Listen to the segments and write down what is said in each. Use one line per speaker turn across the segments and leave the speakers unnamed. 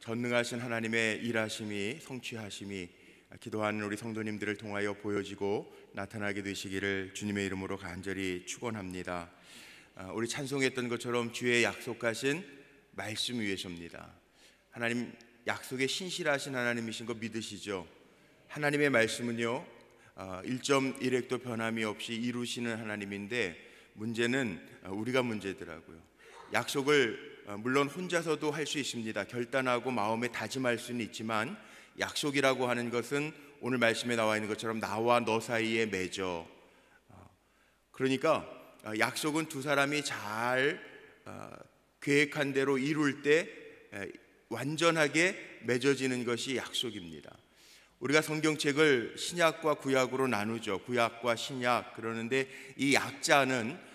전능하신 하나님의 일하심이 성취하심이 기도하는 우리 성도님들을 통하여 보여지고 나타나게 되시기를 주님의 이름으로 간절히 축원합니다. 우리 찬송했던 것처럼 주의 약속하신 말씀 위에 섭니다. 하나님 약속에 신실하신 하나님이신 거 믿으시죠? 하나님의 말씀은요 1.1획도 변함이 없이 이루시는 하나님인데 문제는 우리가 문제더라고요. 약속을 물론 혼자서도 할 수 있습니다. 결단하고 마음에 다짐할 수는 있지만 약속이라고 하는 것은 오늘 말씀에 나와 있는 것처럼 나와 너 사이에 맺어. 그러니까 약속은 두 사람이 잘 계획한 대로 이룰 때 완전하게 맺어지는 것이 약속입니다. 우리가 성경책을 신약과 구약으로 나누죠. 구약과 신약. 그러는데 이 약자는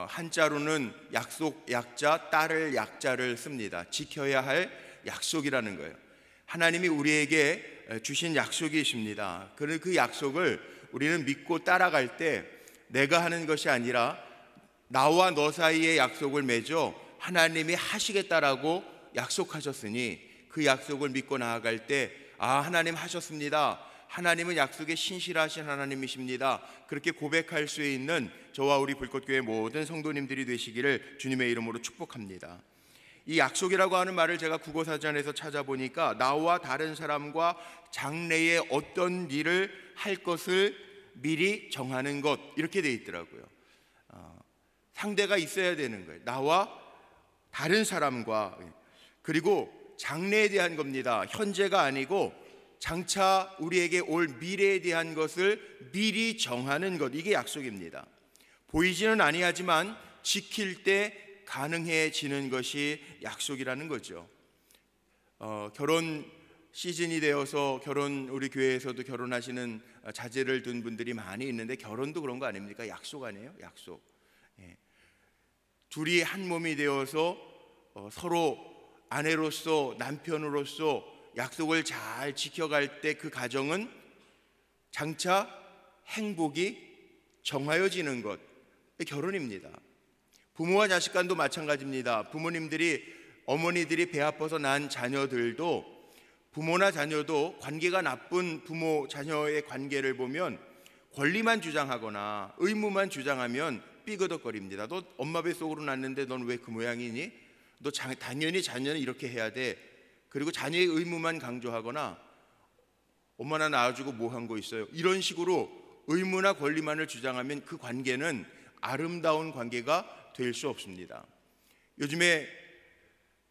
한자로는 약속 약자, 따를 약자를 씁니다. 지켜야 할 약속이라는 거예요. 하나님이 우리에게 주신 약속이 있습니다. 그 약속을 우리는 믿고 따라갈 때 내가 하는 것이 아니라 나와 너 사이의 약속을 맺어 하나님이 하시겠다라고 약속하셨으니 그 약속을 믿고 나아갈 때 하나님 하셨습니다. 하나님은 약속에 신실하신 하나님이십니다. 그렇게 고백할 수 있는 저와 우리 불꽃교회 모든 성도님들이 되시기를 주님의 이름으로 축복합니다. 이 약속이라고 하는 말을 제가 국어사전에서 찾아보니까 나와 다른 사람과 장래에 어떤 일을 할 것을 미리 정하는 것 이렇게 돼 있더라고요. 상대가 있어야 되는 거예요. 나와 다른 사람과. 그리고 장래에 대한 겁니다. 현재가 아니고 장차 우리에게 올 미래에 대한 것을 미리 정하는 것, 이게 약속입니다. 보이지는 아니하지만 지킬 때 가능해지는 것이 약속이라는 거죠. 결혼 시즌이 되어서 우리 교회에서도 결혼하시는 자제를 둔 분들이 많이 있는데 결혼도 그런 거 아닙니까? 약속 아니에요? 약속. 둘이 한 몸이 되어서 서로 아내로서 남편으로서 약속을 잘 지켜갈 때 그 가정은 장차 행복이 정하여지는 것, 결혼입니다. 부모와 자식 간도 마찬가지입니다. 어머니들이 배 아파서 낳은 자녀들도 부모나 자녀도 관계가 나쁜 부모 자녀의 관계를 보면 권리만 주장하거나 의무만 주장하면 삐그덕거립니다. 너 엄마 뱃속으로 낳는데 넌 왜 그 모양이니? 너 당연히 자녀는 이렇게 해야 돼. 그리고 자녀의 의무만 강조하거나 엄마나 낳아주고 뭐 한 거 있어요? 이런 식으로 의무나 권리만을 주장하면 그 관계는 아름다운 관계가 될 수 없습니다. 요즘에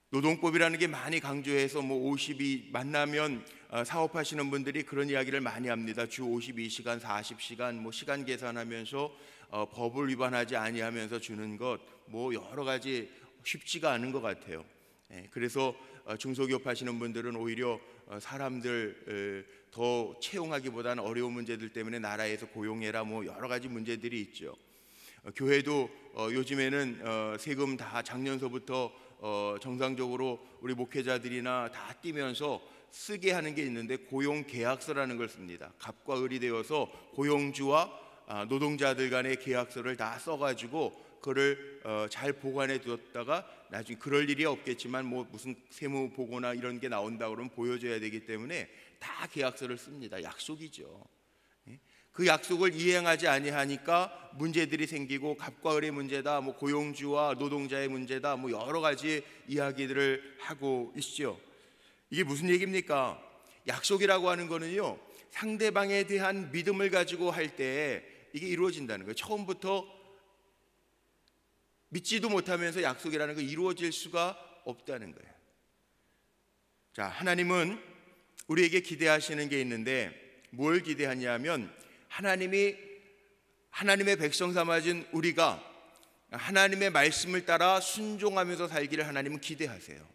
노동법이라는 게 많이 강조해서 50이 만나면 사업하시는 분들이 그런 이야기를 많이 합니다. 주 52시간, 40시간 시간 계산하면서 법을 위반하지 아니하면서 주는 것 여러 가지 쉽지가 않은 것 같아요. 그래서 중소기업 하시는 분들은 오히려 사람들 더 채용하기보다는 어려운 문제들 때문에 나라에서 고용해라 여러 가지 문제들이 있죠. 교회도 요즘에는 세금 다 작년서부터 정상적으로 우리 목회자들이나 다 띄면서 쓰게 하는 게 있는데 고용계약서라는 걸 씁니다. 갑과 을이 되어서 고용주와 노동자들 간의 계약서를 다 써가지고 그걸 잘 보관해 두었다가 나중에 그럴 일이 없겠지만 무슨 세무 보고나 이런 게 나온다 그러면 보여줘야 되기 때문에 다 계약서를 씁니다. 약속이죠. 그 약속을 이행하지 아니하니까 문제들이 생기고 갑과 을의 문제다, 고용주와 노동자의 문제다, 여러 가지 이야기들을 하고 있죠. 이게 무슨 얘기입니까? 약속이라고 하는 거는요 상대방에 대한 믿음을 가지고 할 때 이게 이루어진다는 거예요. 처음부터 믿지도 못하면서 약속이라는 거 이루어질 수가 없다는 거예요. 자, 하나님은 우리에게 기대하시는 게 있는데 뭘 기대하냐면 하나님의 백성 삼아진 우리가 하나님의 말씀을 따라 순종하면서 살기를 하나님은 기대하세요.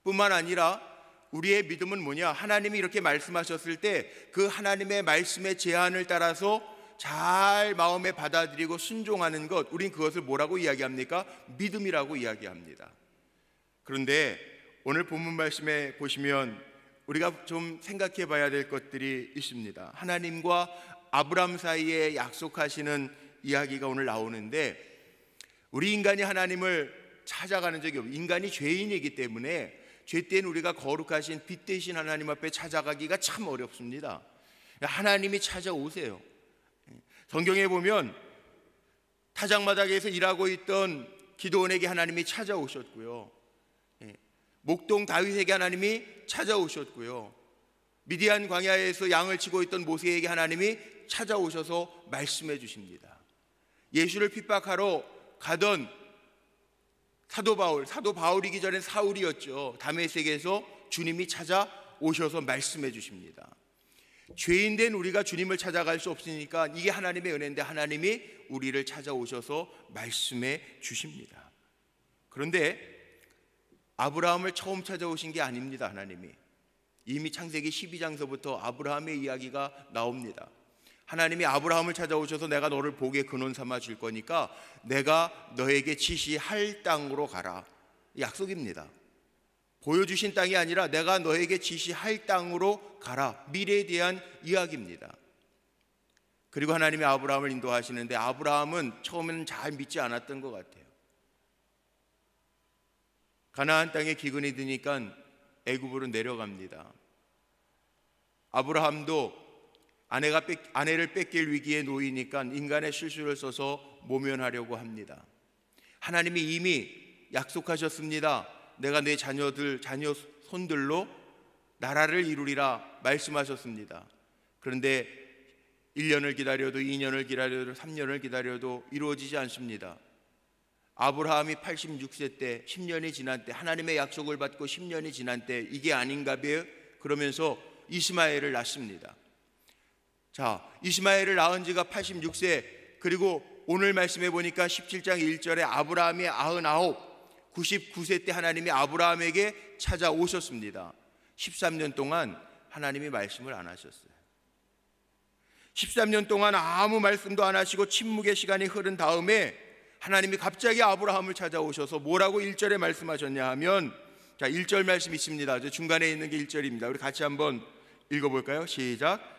뿐만 아니라 우리의 믿음은 뭐냐? 하나님이 이렇게 말씀하셨을 때 그 하나님의 말씀의 제안을 따라서 잘 마음에 받아들이고 순종하는 것, 우린 그것을 뭐라고 이야기합니까? 믿음이라고 이야기합니다. 그런데 오늘 본문 말씀에 보시면 우리가 좀 생각해 봐야 될 것들이 있습니다. 하나님과 아브라함 사이에 약속하시는 이야기가 오늘 나오는데 우리 인간이 하나님을 찾아가는 적이 없고 인간이 죄인이기 때문에 죄된 우리가 거룩하신 빛 대신 하나님 앞에 찾아가기가 참 어렵습니다. 하나님이 찾아오세요. 성경에 보면 타작마당에서 일하고 있던 기드온에게 하나님이 찾아오셨고요, 목동 다윗에게 하나님이 찾아오셨고요, 미디안 광야에서 양을 치고 있던 모세에게 하나님이 찾아오셔서 말씀해 주십니다. 예수를 핍박하러 가던 사도 바울이기 전에 사울이었죠. 다메섹에서 주님이 찾아오셔서 말씀해 주십니다. 죄인된 우리가 주님을 찾아갈 수 없으니까 이게 하나님의 은혜인데 하나님이 우리를 찾아오셔서 말씀해 주십니다. 그런데 아브라함을 처음 찾아오신 게 아닙니다. 하나님이 이미 창세기 12장서부터 아브라함의 이야기가 나옵니다. 하나님이 아브라함을 찾아오셔서 내가 너를 복의 근원 삼아 줄 거니까 내가 너에게 지시할 땅으로 가라, 약속입니다. 보여주신 땅이 아니라 내가 너에게 지시할 땅으로 가라, 미래에 대한 이야기입니다. 그리고 하나님이 아브라함을 인도하시는데 아브라함은 처음에는 잘 믿지 않았던 것 같아요. 가나안 땅에 기근이 드니까 애굽으로 내려갑니다. 아브라함도 아내를 뺏길 위기에 놓이니까 인간의 실수를 써서 모면하려고 합니다. 하나님이 이미 약속하셨습니다. 내가 내 자녀 손들로 나라를 이루리라 말씀하셨습니다. 그런데 1년을 기다려도 2년을 기다려도 3년을 기다려도 이루어지지 않습니다. 아브라함이 86세 때 10년이 지난 때 하나님의 약속을 받고 10년이 지난 때 이게 아닌가 봐요. 그러면서 이스마엘을 낳습니다. 자, 이스마엘을 낳은 지가 86세, 그리고 오늘 말씀해 보니까 17장 1절에 아브라함이 99세 때 하나님이 아브라함에게 찾아오셨습니다. 13년 동안 하나님이 말씀을 안 하셨어요. 13년 동안 아무 말씀도 안 하시고 침묵의 시간이 흐른 다음에 하나님이 갑자기 아브라함을 찾아오셔서 뭐라고 1절에 말씀하셨냐 하면, 자, 1절 말씀 있습니다. 중간에 있는 게 1절입니다. 우리 같이 한번 읽어볼까요? 시작.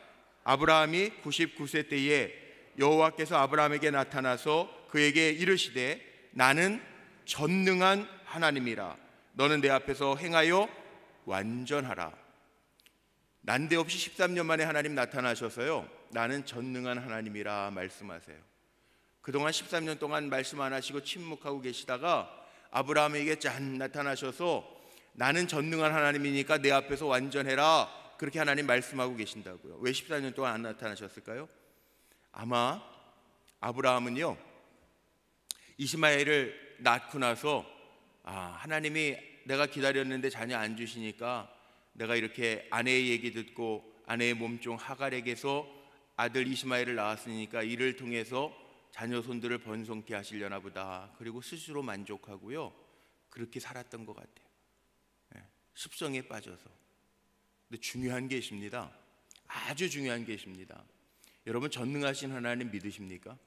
아브라함이 99세 때에 여호와께서 아브라함에게 나타나서 그에게 이르시되 나는 전능한 하나님이라. 너는 내 앞에서 행하여 완전하라. 난데없이 13년 만에 하나님 나타나셔서요, 나는 전능한 하나님이라 말씀하세요. 그동안 13년 동안 말씀 안 하시고 침묵하고 계시다가 아브라함에게 짠 나타나셔서 나는 전능한 하나님이니까 내 앞에서 완전해라, 그렇게 하나님 말씀하고 계신다고요. 왜 14년 동안 안 나타나셨을까요? 아마 아브라함은요, 이스마엘을 낳고 나서 하나님이 내가 기다렸는데 자녀 안 주시니까 내가 이렇게 아내의 얘기 듣고 아내의 몸종 하갈에게서 아들 이스마엘을 낳았으니까 이를 통해서 자녀 손들을 번성케 하시려나 보다, 그리고 스스로 만족하고요, 그렇게 살았던 것 같아요. 습성에 빠져서. 근데 중요한 게 있습니다. 아주 중요한 게 있습니다. 여러분, 전능하신 하나님 믿으십니까?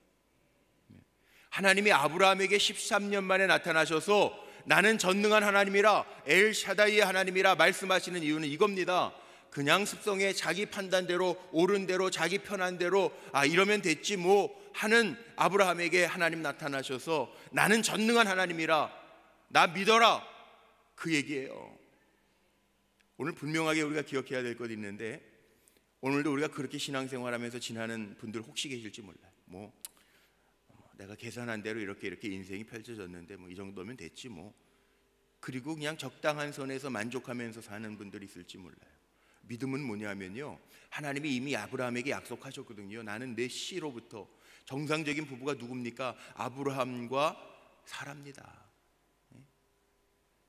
하나님이 아브라함에게 13년 만에 나타나셔서 나는 전능한 하나님이라, 엘샤다이의 하나님이라 말씀하시는 이유는 이겁니다. 그냥 습성에 자기 판단대로, 옳은 대로, 자기 편한 대로 이러면 됐지 뭐 하는 아브라함에게 하나님 나타나셔서 나는 전능한 하나님이라, 나 믿어라, 그 얘기예요. 오늘 분명하게 우리가 기억해야 될 것이 있는데, 오늘도 우리가 그렇게 신앙생활하면서 지나는 분들 혹시 계실지 몰라요. 내가 계산한 대로 이렇게 인생이 펼쳐졌는데 이 정도면 됐지 뭐, 그리고 그냥 적당한 선에서 만족하면서 사는 분들이 있을지 몰라요. 믿음은 뭐냐면요, 하나님이 이미 아브라함에게 약속하셨거든요. 나는 내 씨로부터. 정상적인 부부가 누굽니까? 아브라함과 사라입니다.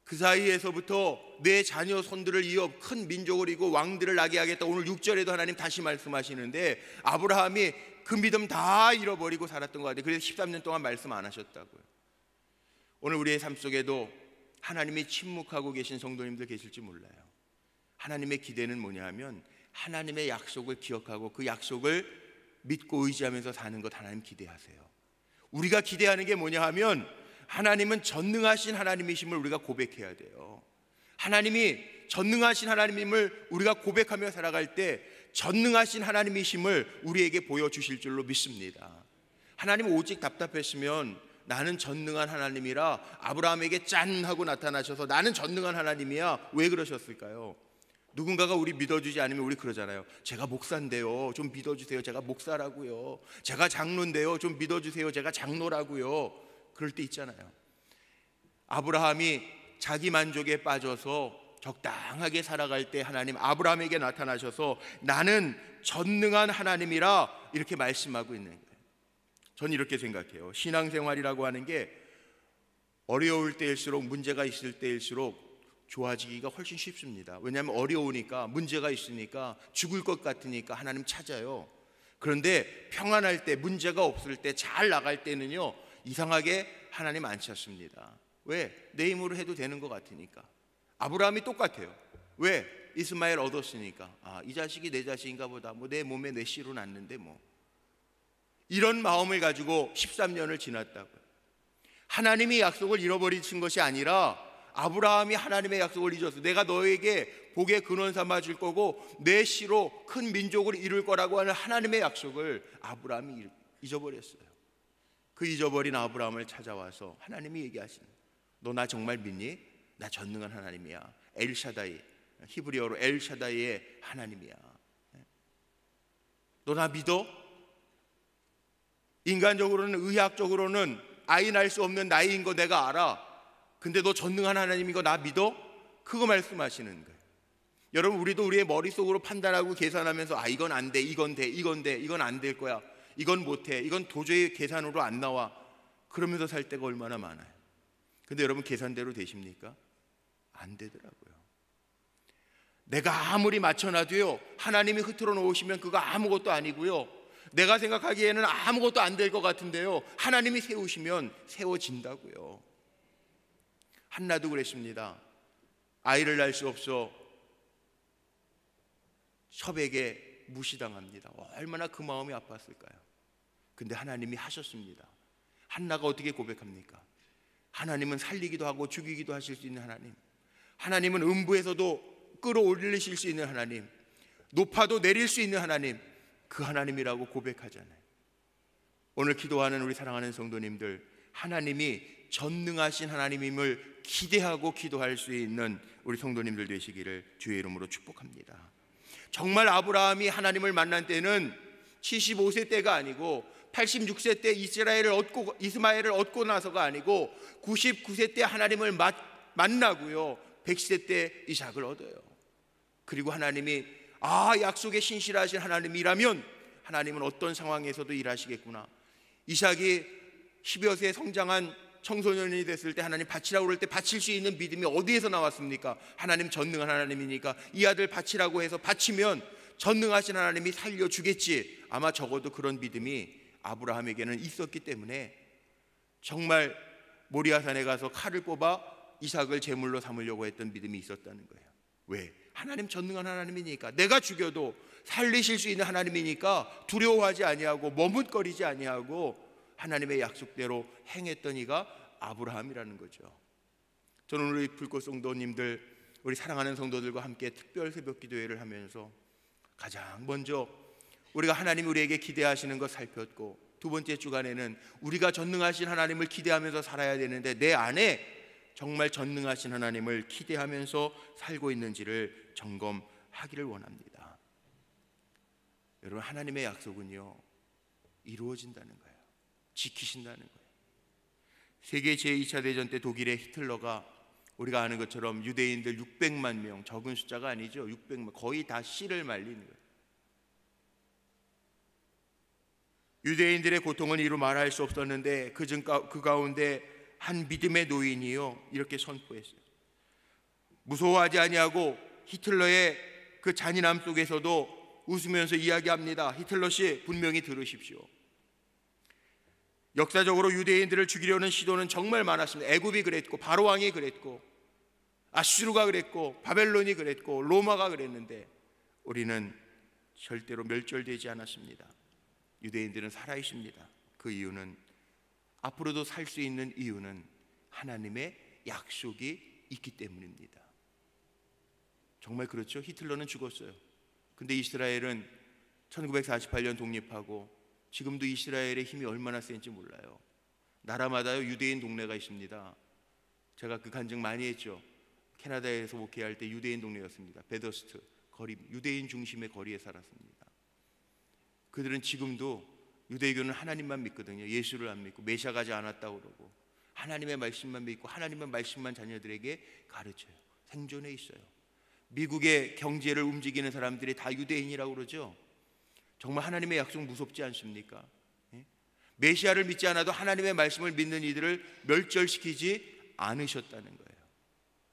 그 사이에서부터 내 자녀 손들을 이어 큰 민족을 이고 왕들을 나게 하겠다. 오늘 6절에도 하나님 다시 말씀하시는데 아브라함이 그 믿음 다 잃어버리고 살았던 것 같아요. 그래서 13년 동안 말씀 안 하셨다고요. 오늘 우리의 삶 속에도 하나님이 침묵하고 계신 성도님들 계실지 몰라요. 하나님의 기대는 뭐냐 하면 하나님의 약속을 기억하고 그 약속을 믿고 의지하면서 사는 것 하나님 기대하세요. 우리가 기대하는 게 뭐냐 하면 하나님은 전능하신 하나님이심을 우리가 고백해야 돼요. 하나님이 전능하신 하나님임을 우리가 고백하며 살아갈 때 전능하신 하나님이심을 우리에게 보여주실 줄로 믿습니다. 하나님 오직 답답했으면 나는 전능한 하나님이라 아브라함에게 짠 하고 나타나셔서 나는 전능한 하나님이야. 왜 그러셨을까요? 누군가가 우리 믿어주지 않으면 우리 그러잖아요. 제가 목사인데요, 좀 믿어주세요. 제가 목사라고요. 제가 장로인데요, 좀 믿어주세요. 제가 장로라고요. 그럴 때 있잖아요. 아브라함이 자기 만족에 빠져서 적당하게 살아갈 때 하나님 아브라함에게 나타나셔서 나는 전능한 하나님이라 이렇게 말씀하고 있는 거예요. 전 이렇게 생각해요. 신앙생활이라고 하는 게 어려울 때일수록, 문제가 있을 때일수록 좋아지기가 훨씬 쉽습니다. 왜냐하면 어려우니까, 문제가 있으니까, 죽을 것 같으니까 하나님 찾아요. 그런데 평안할 때, 문제가 없을 때, 잘 나갈 때는요, 이상하게 하나님 안 찾습니다. 왜? 내 힘으로 해도 되는 것 같으니까. 아브라함이 똑같아요. 왜? 이스마엘 얻었으니까. 이 자식이 내 자식인가 보다. 내 몸에 내 씨로 났는데 이런 마음을 가지고 13년을 지났다고요. 하나님이 약속을 잃어버리신 것이 아니라 아브라함이 하나님의 약속을 잊었어. 내가 너에게 복의 근원 삼아 줄 거고 내 씨로 큰 민족을 이룰 거라고 하는 하나님의 약속을 아브라함이 잊어버렸어요. 그 잊어버린 아브라함을 찾아와서 하나님이 얘기하시는, 너 나 정말 믿니? 나 전능한 하나님이야. 엘샤다이, 히브리어로 엘샤다이의 하나님이야. 너 나 믿어? 인간적으로는, 의학적으로는 아이 낳을 수 없는 나이인 거 내가 알아. 근데 너 전능한 하나님인 거 나 믿어? 그거 말씀하시는 거예요. 여러분, 우리도 우리의 머릿속으로 판단하고 계산하면서 이건 안 돼, 이건 돼, 이건 돼, 이건 안 될 거야, 이건 못해, 이건 도저히 계산으로 안 나와, 그러면서 살 때가 얼마나 많아요. 근데 여러분, 계산대로 되십니까? 안 되더라고요. 내가 아무리 맞춰놔도요, 하나님이 흐트러 놓으시면 그거 아무것도 아니고요, 내가 생각하기에는 아무것도 안 될 것 같은데요, 하나님이 세우시면 세워진다고요. 한나도 그랬습니다. 아이를 낳을 수 없어 첩에게 무시당합니다. 얼마나 그 마음이 아팠을까요? 근데 하나님이 하셨습니다. 한나가 어떻게 고백합니까? 하나님은 살리기도 하고 죽이기도 하실 수 있는 하나님, 하나님은 음부에서도 끌어올리실 수 있는 하나님, 높아도 내릴 수 있는 하나님, 그 하나님이라고 고백하잖아요. 오늘 기도하는 우리 사랑하는 성도님들, 하나님이 전능하신 하나님임을 기대하고 기도할 수 있는 우리 성도님들 되시기를 주의 이름으로 축복합니다. 정말 아브라함이 하나님을 만난 때는 75세 때가 아니고 86세 때 이스마엘을 얻고 나서가 아니고 99세 때 하나님을 만나고요, 100세 때 이삭을 얻어요. 그리고 하나님이 약속에 신실하신 하나님이라면 하나님은 어떤 상황에서도 일하시겠구나. 이삭이 10여 세 성장한 청소년이 됐을 때 하나님 바치라고 그럴 때 바칠 수 있는 믿음이 어디에서 나왔습니까? 하나님 전능한 하나님이니까 이 아들 바치라고 해서 바치면 전능하신 하나님이 살려주겠지. 아마 적어도 그런 믿음이 아브라함에게는 있었기 때문에 정말 모리아산에 가서 칼을 뽑아 이삭을 제물로 삼으려고 했던 믿음이 있었다는 거예요. 왜? 하나님 전능한 하나님이니까, 내가 죽여도 살리실 수 있는 하나님이니까 두려워하지 아니하고 머뭇거리지 아니하고 하나님의 약속대로 행했던 이가 아브라함이라는 거죠. 저는 우리 불꽃 성도님들, 우리 사랑하는 성도들과 함께 특별 새벽 기도회를 하면서 가장 먼저 우리가 하나님이 우리에게 기대하시는 것 살폈고, 두 번째 주간에는 우리가 전능하신 하나님을 기대하면서 살아야 되는데 내 안에 정말 전능하신 하나님을 기대하면서 살고 있는지를 점검하기를 원합니다. 여러분, 하나님의 약속은요, 이루어진다는 거예요. 지키신다는 거예요. 세계 제2차 대전 때 독일의 히틀러가 우리가 아는 것처럼 유대인들 600만 명, 적은 숫자가 아니죠. 600만, 거의 다 씨를 말리는 거예요. 유대인들의 고통은 이루 말할 수 없었는데 그 가운데 한 믿음의 노인이요, 이렇게 선포했어요. 무서워하지 아니하고 히틀러의 그 잔인함 속에서도 웃으면서 이야기합니다. 히틀러 씨, 분명히 들으십시오. 역사적으로 유대인들을 죽이려는 시도는 정말 많았습니다. 애굽이 그랬고, 바로왕이 그랬고, 아수르가 그랬고, 바벨론이 그랬고, 로마가 그랬는데 우리는 절대로 멸절되지 않았습니다. 유대인들은 살아있습니다. 그 이유는, 앞으로도 살 수 있는 이유는 하나님의 약속이 있기 때문입니다. 정말 그렇죠? 히틀러는 죽었어요. 근데 이스라엘은 1948년 독립하고 지금도 이스라엘의 힘이 얼마나 센지 몰라요. 나라마다요 유대인 동네가 있습니다. 제가 그 간증 많이 했죠. 캐나다에서 목회할 때 유대인 동네였습니다. 베더스트 거리, 유대인 중심의 거리에 살았습니다. 그들은 지금도 유대교는 하나님만 믿거든요. 예수를 안 믿고 메시아 가지 않았다고 그러고 하나님의 말씀만 믿고 하나님의 말씀만 자녀들에게 가르쳐요. 생존해 있어요. 미국의 경제를 움직이는 사람들이 다 유대인이라고 그러죠. 정말 하나님의 약속 무섭지 않습니까? 메시아를 믿지 않아도 하나님의 말씀을 믿는 이들을 멸절시키지 않으셨다는 거예요.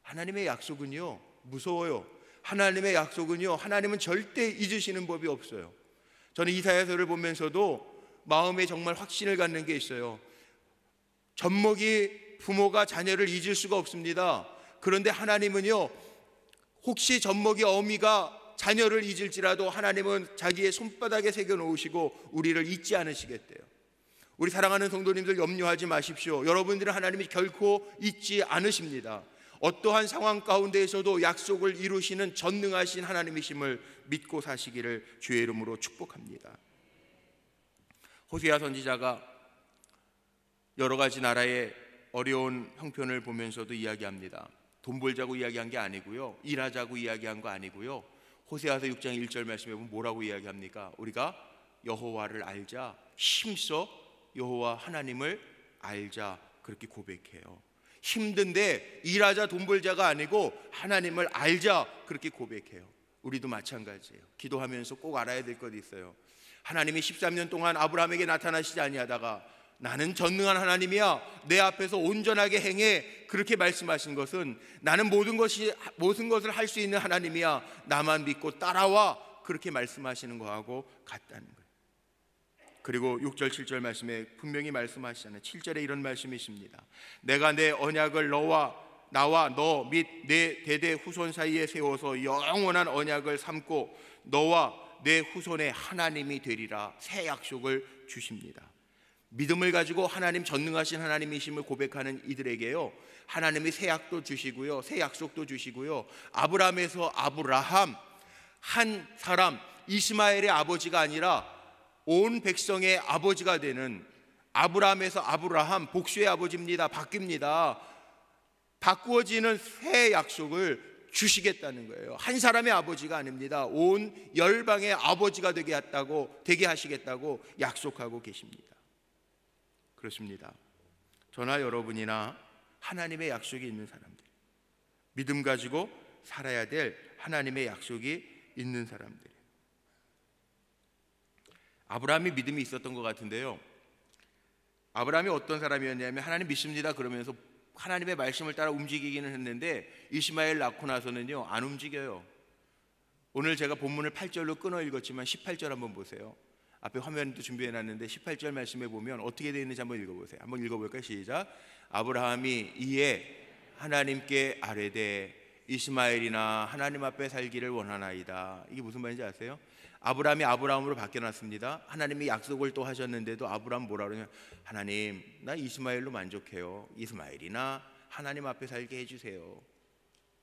하나님의 약속은요 무서워요. 하나님의 약속은요, 하나님은 절대 잊으시는 법이 없어요. 저는 이사야서를 보면서도 마음에 정말 확신을 갖는 게 있어요. 젖먹이 부모가 자녀를 잊을 수가 없습니다. 그런데 하나님은요, 혹시 젖먹이 어미가 자녀를 잊을지라도 하나님은 자기의 손바닥에 새겨 놓으시고 우리를 잊지 않으시겠대요. 우리 사랑하는 성도님들 염려하지 마십시오. 여러분들은 하나님이 결코 잊지 않으십니다. 어떠한 상황 가운데에서도 약속을 이루시는 전능하신 하나님이심을 믿고 사시기를 주의 이름으로 축복합니다. 호세아 선지자가 여러 가지 나라의 어려운 형편을 보면서도 이야기합니다. 돈 벌자고 이야기한 게 아니고요, 일하자고 이야기한 거 아니고요. 호세아서 6장 1절 말씀에 보면 뭐라고 이야기합니까? 우리가 여호와를 알자, 힘써 여호와 하나님을 알자, 그렇게 고백해요. 힘든데 일하자 돈 벌자가 아니고 하나님을 알자, 그렇게 고백해요. 우리도 마찬가지예요. 기도하면서 꼭 알아야 될 것이 있어요. 하나님이 13년 동안 아브라함에게 나타나시지 아니하다가 나는 전능한 하나님이야, 내 앞에서 온전하게 행해, 그렇게 말씀하신 것은 나는 모든 것을 할 수 있는 하나님이야, 나만 믿고 따라와, 그렇게 말씀하시는 거하고 같다는 거예요. 그리고 6절 7절 말씀에 분명히 말씀하시잖아요. 7절에 이런 말씀이 있습니다. 내가 내 언약을 나와 너 및 내 대대 후손 사이에 세워서 영원한 언약을 삼고 너와 내 후손의 하나님이 되리라. 새 약속을 주십니다. 믿음을 가지고 하나님 전능하신 하나님이심을 고백하는 이들에게요, 하나님이 새 약도 주시고요, 새 약속도 주시고요, 아브라함에서 아브라함, 한 사람 이스마엘의 아버지가 아니라 온 백성의 아버지가 되는, 아브라함에서 아브라함, 복수의 아버지입니다. 바뀝니다. 바꾸어지는 새 약속을 주시겠다는 거예요. 한 사람의 아버지가 아닙니다. 온 열방의 아버지가 되게 하시겠다고 약속하고 계십니다. 그렇습니다. 저나 여러분이나 하나님의 약속이 있는 사람들, 믿음 가지고 살아야 될 하나님의 약속이 있는 사람들. 아브라함이 믿음이 있었던 것 같은데요, 아브라함이 어떤 사람이었냐면 하나님 믿습니다 그러면서 하나님의 말씀을 따라 움직이기는 했는데 이스마엘 낳고 나서는요 안 움직여요. 오늘 제가 본문을 8절로 끊어 읽었지만 18절 한번 보세요. 앞에 화면도 준비해놨는데 18절 말씀에 보면 어떻게 되어 있는지 한번 읽어보세요. 한번 읽어볼까요? 시작. 아브라함이 이에 하나님께 아뢰되 이스마엘이나 하나님 앞에 살기를 원하나이다. 이게 무슨 말인지 아세요? 아브라함이 아브라함으로 바뀌어놨습니다. 하나님이 약속을 또 하셨는데도 아브라함 뭐라 그러냐, 하나님 나 이스마엘로 만족해요. 이스마엘이나 하나님 앞에 살게 해주세요.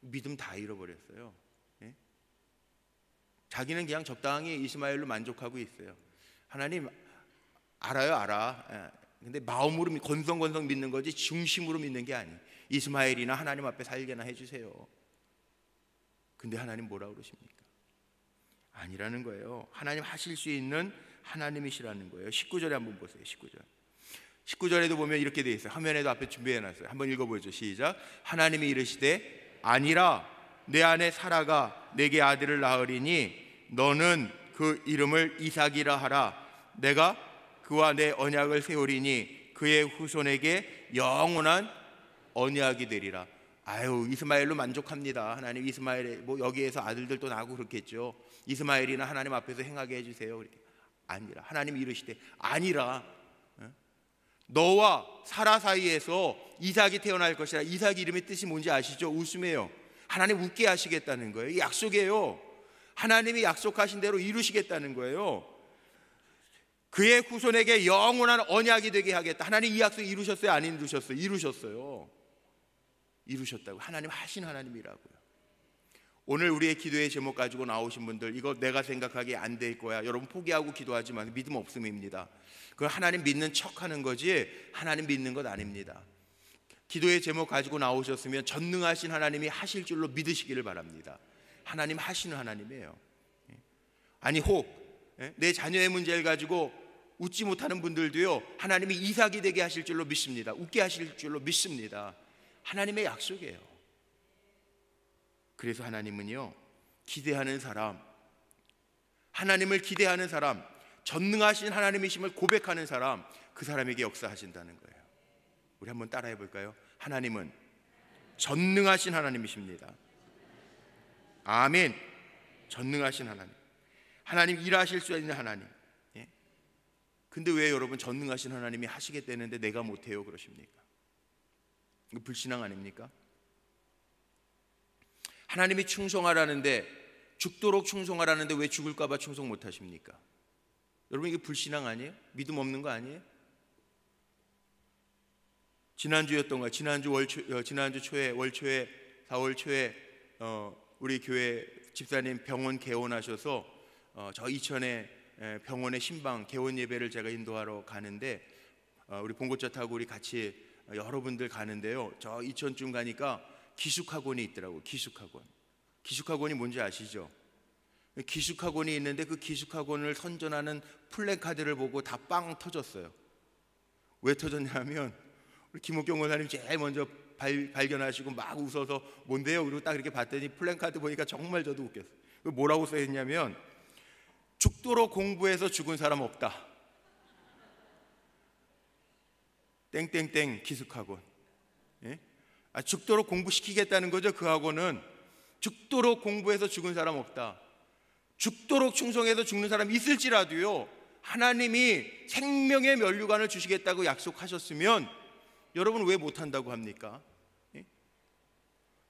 믿음 다 잃어버렸어요. 예? 자기는 그냥 적당히 이스마엘로 만족하고 있어요. 하나님 알아요, 알아. 근데 마음으로 건성건성 믿는 거지 중심으로 믿는 게 아니에요. 이스마엘이나 하나님 앞에 살게나 해주세요. 근데 하나님 뭐라 그러십니까? 아니라는 거예요. 하나님 하실 수 있는 하나님이시라는 거예요. 19절에 한번 보세요. 19절에도 보면 이렇게 되어 있어요. 화면에도 앞에 준비해놨어요. 한번 읽어보죠. 시작. 하나님이 이르시되 아니라 내 아내 사라가 내게 아들을 낳으리니 너는 그 이름을 이삭이라 하라. 내가 그와 내 언약을 세우리니 그의 후손에게 영원한 언약이 되리라. 아유, 이스마엘로 만족합니다. 하나님 이스마엘 뭐 여기에서 아들들도 나고 그렇겠죠. 이스마엘이나 하나님 앞에서 행하게 해주세요. 그렇게. 아니라 하나님 이르시되 아니라 너와 사라 사이에서 이삭이 태어날 것이라. 이삭 이름의 뜻이 뭔지 아시죠? 웃음이에요. 하나님 웃게 하시겠다는 거예요. 약속이에요. 하나님이 약속하신 대로 이루시겠다는 거예요. 그의 후손에게 영원한 언약이 되게 하겠다. 하나님 이 약속 이루셨어요? 안 이루셨어요? 이루셨어요. 이루셨다고. 하나님 하신 하나님이라고요. 오늘 우리의 기도의 제목 가지고 나오신 분들, 이거 내가 생각하기에 안 될 거야, 여러분 포기하고 기도하지 마세요. 믿음 없음입니다. 그건 하나님 믿는 척하는 거지 하나님 믿는 것 아닙니다. 기도의 제목 가지고 나오셨으면 전능하신 하나님이 하실 줄로 믿으시기를 바랍니다. 하나님 하시는 하나님이에요. 아니 혹 내 자녀의 문제를 가지고 웃지 못하는 분들도요, 하나님이 이삭이 되게 하실 줄로 믿습니다. 웃게 하실 줄로 믿습니다. 하나님의 약속이에요. 그래서 하나님은요, 기대하는 사람, 하나님을 기대하는 사람, 전능하신 하나님이심을 고백하는 사람, 그 사람에게 역사하신다는 거예요. 우리 한번 따라해 볼까요? 하나님은 전능하신 하나님이십니다. 아멘. 전능하신 하나님, 하나님 일하실 수 있는 하나님. 근데 왜 여러분 전능하신 하나님이 하시겠다는데 내가 못해요 그러십니까? 이거 불신앙 아닙니까? 하나님이 충성하라는데, 죽도록 충성하라는데 왜 죽을까 봐 충성 못하십니까? 여러분 이게 불신앙 아니에요? 믿음 없는 거 아니에요? 지난주였던가, 지난주 초에, 월초에, 4월 초에 우리 교회 집사님 병원 개원하셔서 저 이천에 병원의 신방 개원 예배를 제가 인도하러 가는데, 우리 봉고차 타고 우리 같이 여러분들 가는데요, 저 이천쯤 가니까 기숙학원이 있더라고요. 기숙학원이 뭔지 아시죠? 기숙학원이 있는데 그 기숙학원을 선전하는 플래카드를 보고 다 빵 터졌어요. 왜 터졌냐면 우리 김옥경 원사님 제일 먼저 발견하시고 막 웃어서 뭔데요? 그리고 딱 이렇게 봤더니 플래카드 보니까 정말 저도 웃겼어요. 뭐라고 써있냐면 죽도록 공부해서 죽은 사람 없다. 땡땡땡 기숙학원. 죽도록 공부시키겠다는 거죠. 그 학원은 죽도록 공부해서 죽은 사람 없다. 죽도록 충성해서 죽는 사람 있을지라도요, 하나님이 생명의 면류관을 주시겠다고 약속하셨으면 여러분 왜 못한다고 합니까?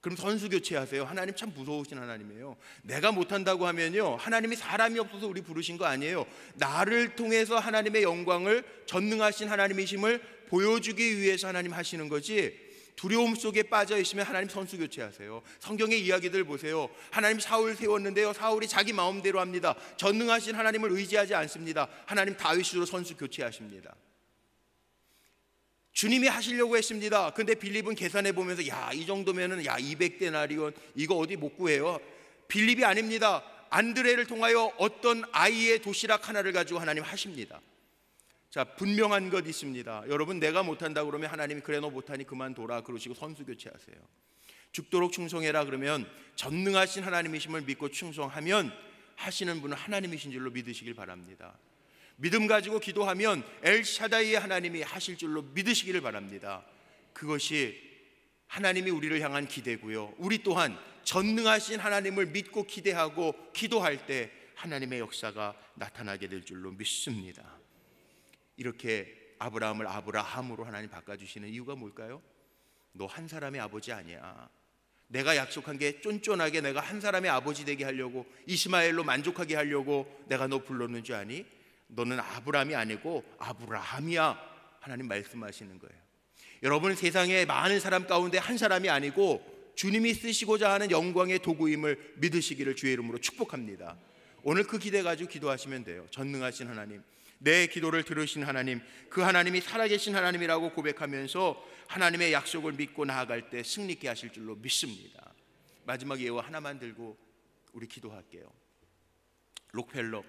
그럼 선수 교체하세요. 하나님 참 무서우신 하나님이에요. 내가 못한다고 하면요, 하나님이 사람이 없어서 우리 부르신 거 아니에요. 나를 통해서 하나님의 영광을, 전능하신 하나님이심을 보여주기 위해서 하나님 하시는 거지, 두려움 속에 빠져 있으면 하나님 선수 교체하세요. 성경의 이야기들 보세요. 하나님 사울 세웠는데요, 사울이 자기 마음대로 합니다. 전능하신 하나님을 의지하지 않습니다. 하나님 다윗으로 선수 교체하십니다. 주님이 하시려고 했습니다. 근데 빌립은 계산해 보면서 야, 이 정도면은 200데나리온 이거 어디 못 구해요. 빌립이 아닙니다. 안드레를 통하여 어떤 아이의 도시락 하나를 가지고 하나님 하십니다. 자, 분명한 것 있습니다. 여러분, 내가 못한다 그러면 하나님이 그래 너 못하니 그만둬라 그러시고 선수 교체하세요. 죽도록 충성해라 그러면 전능하신 하나님이심을 믿고 충성하면 하시는 분은 하나님이신 줄로 믿으시길 바랍니다. 믿음 가지고 기도하면 엘샤다이의 하나님이 하실 줄로 믿으시기를 바랍니다. 그것이 하나님이 우리를 향한 기대고요, 우리 또한 전능하신 하나님을 믿고 기대하고 기도할 때 하나님의 역사가 나타나게 될 줄로 믿습니다. 이렇게 아브라함을 아브라함으로 하나님 바꿔주시는 이유가 뭘까요? 너 한 사람의 아버지 아니야. 내가 약속한 게 쫀쫀하게 내가 한 사람의 아버지 되게 하려고, 이스마엘로 만족하게 하려고 내가 너 불렀는 줄 아니? 너는 아브라함이 아니고 아브라함이야. 하나님 말씀하시는 거예요. 여러분, 세상에 많은 사람 가운데 한 사람이 아니고 주님이 쓰시고자 하는 영광의 도구임을 믿으시기를 주의 이름으로 축복합니다. 오늘 그 기대 가지고 기도하시면 돼요. 전능하신 하나님, 내 기도를 들으신 하나님, 그 하나님이 살아계신 하나님이라고 고백하면서 하나님의 약속을 믿고 나아갈 때 승리케 하실 줄로 믿습니다. 마지막 예화 하나만 들고 우리 기도할게요. 록펠러,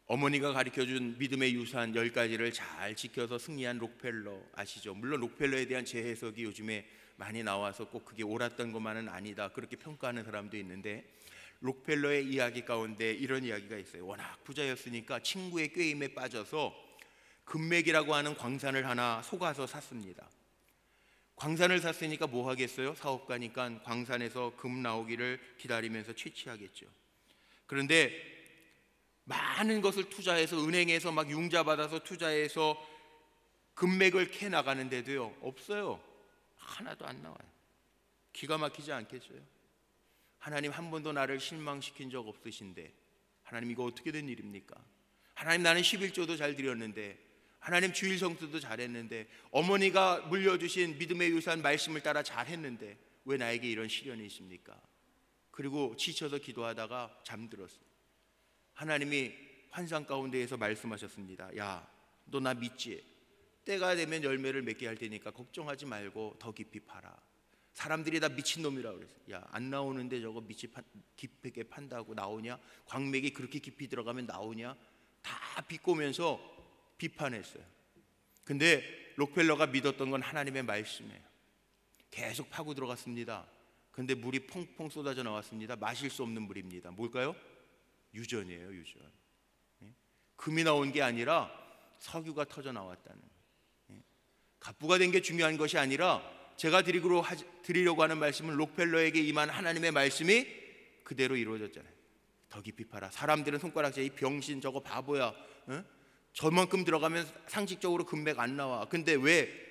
어머니가 가르쳐준 믿음의 유산 10가지를 잘 지켜서 승리한 록펠러 아시죠? 물론 록펠러에 대한 재해석이 요즘에 많이 나와서 꼭 그게 옳았던 것만은 아니다 그렇게 평가하는 사람도 있는데, 록펠러의 이야기 가운데 이런 이야기가 있어요. 워낙 부자였으니까 친구의 꾀임에 빠져서 금맥이라고 하는 광산을 하나 속아서 샀습니다. 광산을 샀으니까 뭐 하겠어요? 사업가니까 광산에서 금 나오기를 기다리면서 취치하겠죠. 그런데 많은 것을 투자해서 은행에서 막 융자 받아서 투자해서 금맥을 캐 나가는데도요, 없어요. 하나도 안 나와요. 기가 막히지 않겠어요? 하나님 한 번도 나를 실망시킨 적 없으신데 하나님 이거 어떻게 된 일입니까? 하나님 나는 11조도 잘 드렸는데, 하나님 주일 성수도 잘했는데, 어머니가 물려주신 믿음의 유산 말씀을 따라 잘했는데 왜 나에게 이런 시련이 있습니까? 그리고 지쳐서 기도하다가 잠들었어요. 하나님이 환상 가운데에서 말씀하셨습니다. 야, 너 나 믿지? 때가 되면 열매를 맺게 할 테니까 걱정하지 말고 더 깊이 파라. 사람들이 다 미친놈이라고 그랬어요. 야, 안 나오는데 저거 깊게 판다고 나오냐? 광맥이 그렇게 깊이 들어가면 나오냐? 다 비꼬면서 비판했어요. 근데 록펠러가 믿었던 건 하나님의 말씀이에요. 계속 파고 들어갔습니다. 근데 물이 퐁퐁 쏟아져 나왔습니다. 마실 수 없는 물입니다. 뭘까요? 유전이에요, 유전. 금이 나온 게 아니라 석유가 터져 나왔다는 거예요. 갑부가 된 게 중요한 것이 아니라 제가 드리려고 하는 말씀은 록펠러에게 임한 하나님의 말씀이 그대로 이루어졌잖아요. 더 깊이 파라. 사람들은 손가락질, 이 병신 저거 바보야. 저만큼 들어가면 상식적으로 금맥 안 나와. 근데 왜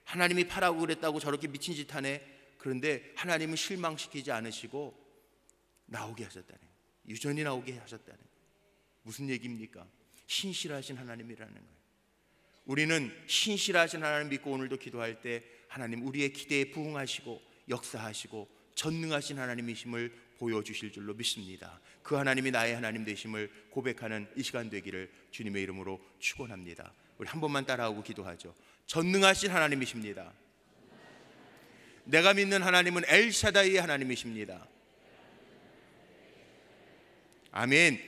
하나님이 파라고 그랬다고 저렇게 미친 짓 하네? 그런데 하나님은 실망시키지 않으시고 나오게 하셨다는 거예요. 유전이 나오게 하셨다는 거예요. 무슨 얘기입니까? 신실하신 하나님이라는 거예요. 우리는 신실하신 하나님 믿고 오늘도 기도할 때 하나님 우리의 기대에 부응하시고 역사하시고 전능하신 하나님이심을 보여주실 줄로 믿습니다. 그 하나님이 나의 하나님 되심을 고백하는 이 시간 되기를 주님의 이름으로 축원합니다. 우리 한 번만 따라하고 기도하죠. 전능하신 하나님이십니다. 내가 믿는 하나님은 엘샤다이의 하나님이십니다. 아멘.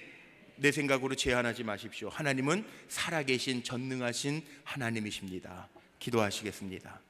내 생각으로 제한하지 마십시오. 하나님은 살아계신 전능하신 하나님이십니다. 기도하시겠습니다.